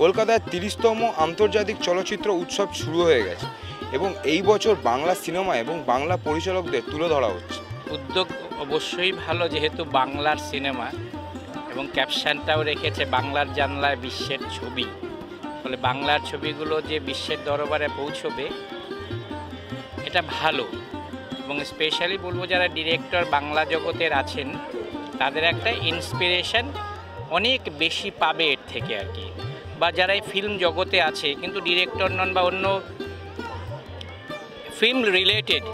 কলকাতায় 30তম আন্তর্জাতিক চলচ্চিত্র উৎসব শুরু হয়ে গেছে এবং এই বছর বাংলা সিনেমা এবং বাংলা পরিচালকদের তুলে ধরা হচ্ছে। উদ্যোগ অবশ্যই ভালো, যেহেতু বাংলার সিনেমা এবং ক্যাপশনটাও রেখেছে বাংলার জানলায় বিশ্বের ছবি, ফলে বাংলার ছবিগুলো যে বিশ্বের দরবারে পৌঁছবে এটা ভালো। এবং স্পেশালি বলবো যারা ডিরেক্টর বাংলা জগতের আছেন তাদের একটা ইন্সপিরেশন অনেক বেশি পাবে এর থেকে আর কি, বা যারা এই ফিল্ম জগতে আছে কিন্তু ডিরেক্টর নন বা অন্য ফিল্ম রিলেটেড,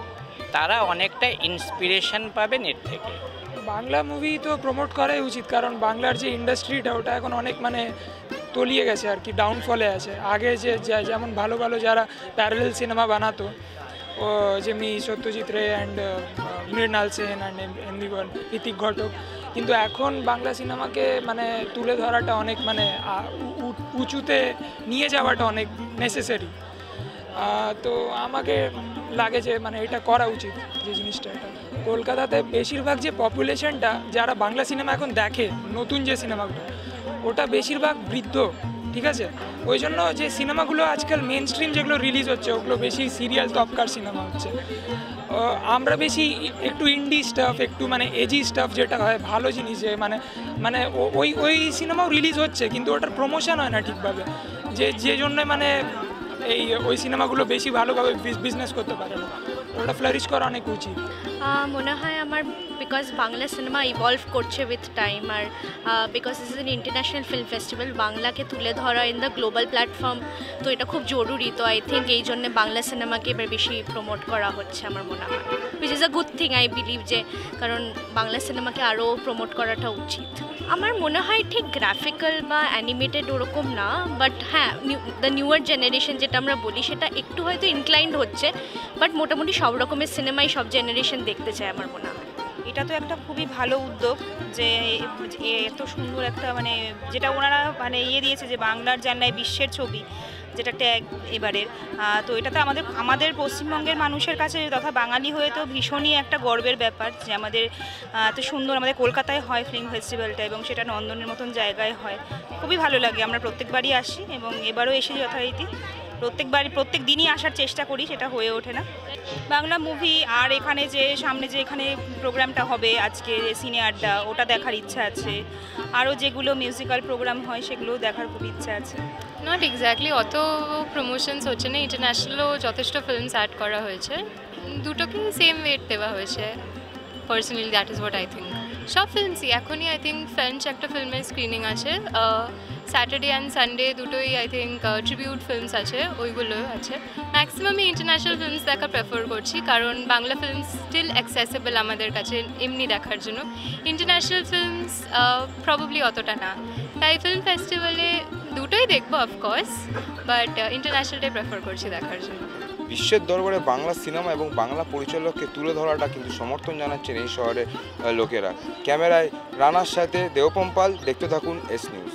তারা অনেকটা ইন্সপিরেশন পাবেন এর থেকে। বাংলা মুভি তো প্রমোট করাই উচিত, কারণ বাংলার যে ইন্ডাস্ট্রিটা ওটা এখন অনেক তলিয়ে গেছে আর কি, ডাউনফলে আছে। আগে যেমন ভালো ভালো যারা প্যারালেল সিনেমা বানাতো, ও যেমনি সত্যজিৎ রে অ্যান্ড মৃণাল সেন অ্যান্ড এমনিবল ঋতিক ঘটক, কিন্তু এখন বাংলা সিনেমাকে তুলে ধরাটা অনেক উঁচুতে নিয়ে যাওয়াটা অনেক নেসেসারি। তো আমাকে লাগে যে এটা করা উচিত, যে জিনিসটা। এটা কলকাতাতে বেশিরভাগ যে পপুলেশনটা যারা বাংলা সিনেমা এখন দেখে, নতুন যে সিনেমাগুলো, ওটা বেশিরভাগ বৃদ্ধ, ঠিক আছে? ওই জন্য যে সিনেমাগুলো আজকাল মেন স্ট্রিম যেগুলো রিলিজ হচ্ছে ওগুলো বেশি সিরিয়াল তপকার সিনেমা হচ্ছে। আমরা বেশি একটু ইন্ডি স্টাফ, একটু এজি স্টাফ যেটা হয় ভালো জিনিস, যে ওই সিনেমাও রিলিজ হচ্ছে কিন্তু ওটার প্রমোশন হয় না ঠিকভাবে, যে জন্য ওই সিনেমাগুলো বেশি ভালোভাবে বিজনেস করতে পারে না। ওটা ফ্লারিশ করা অনেক উচিত মনে হয় আমার, বিকজ বাংলা সিনেমা ইভলভ করছে উইথ টাইম, আর because this is an international film festival, বাংলাকে তুলে ধরা ইন দ্য গ্লোবাল প্ল্যাটফর্ম, তো এটা খুব জরুরি। তো আই থিঙ্ক এই জন্যে বাংলা সিনেমাকে এবার বেশি প্রমোট করা হচ্ছে আমার মনে হয়, which is a good thing I believe, যে কারণ বাংলা সিনেমাকে আরও প্রমোট করাটা উচিত। আমার মনে হয় ঠিক গ্রাফিক্যাল বা অ্যানিমেটেড ওরকম না, বাট হ্যাঁ দ্য নিউয়ার জেনারেশন যেটা আমরা বলি সেটা একটু হয়তো ইনক্লাইন্ড হচ্ছে, বাট মোটামুটি সব রকমের সিনেমাই সব জেনারেশন দেখতে চায় আমার মনে হয়। এটা তো একটা খুবই ভালো উদ্যোগ, যে এত সুন্দর একটা যেটা ওনারা দিয়েছে, যে বাংলার জানলায় বিশ্বের ছবি, যেটা ট্যাগ এবারের। তো এটা তো আমাদের পশ্চিমবঙ্গের মানুষের কাছে তথা বাঙালি হয়ে তো ভীষণই একটা গর্বের ব্যাপার, যে আমাদের এত সুন্দর আমাদের কলকাতায় হয় ফিল্ম ফেস্টিভ্যালটা, এবং সেটা নন্দনের মতন জায়গায় হয়। খুবই ভালো লাগে, আমরা প্রত্যেকবারই আসি এবং এবারও এসে যথারীতি প্রত্যেক দিনই আসার চেষ্টা করি, সেটা হয়ে ওঠে না। বাংলা মুভি আর এখানে সামনে যে এখানে প্রোগ্রামটা হবে আজকে সিনে আড্ডা, ওটা দেখার ইচ্ছা আছে। আরও যেগুলো মিউজিক্যাল প্রোগ্রাম হয় সেগুলোও দেখার খুব ইচ্ছা আছে। নট এক্স্যাক্টলি অত প্রমোশনস হচ্ছে না, ইন্টারন্যাশনালও যথেষ্ট ফিল্মস অ্যাড করা হয়েছে, দুটোকেই সেম ওয়েট দেওয়া হয়েছে। Personally that is what I think. সব ফিল্মসই এখনই আই থিঙ্ক ফ্রেঞ্চ একটা ফিল্মের স্ক্রিনিং আছে, স্যাটারডে অ্যান্ড সানডে দুটোই আই থিঙ্ক ট্রিবিউট ফিল্মস আছে, ওইগুলো আছে। ম্যাক্সিমামই ইন্টারন্যাশনাল ফিল্মস দেখা প্রেফার করছি, কারণ বাংলা ফিল্মস স্টিল অ্যাক্সেসেবল আমাদের কাছে এমনি দেখার জন্য, ইন্টারন্যাশনাল ফিল্মস প্রবাবলি অতটা না। তাই ফিল্ম ফেস্টিভ্যালে দুটোই দেখবো অফকোর্স, বাট ইন্টারন্যাশনালটাই প্রেফার করছি দেখার জন্য। বিশ্বের দরবারে বাংলা সিনেমা এবং বাংলা পরিচালককে তুলে ধরাটা কিন্তু সমর্থন জানাচ্ছেন এই শহরের লোকেরা। ক্যামেরায় রানার সাথে দেবপম পাল, দেখতে থাকুন এস নিউজ।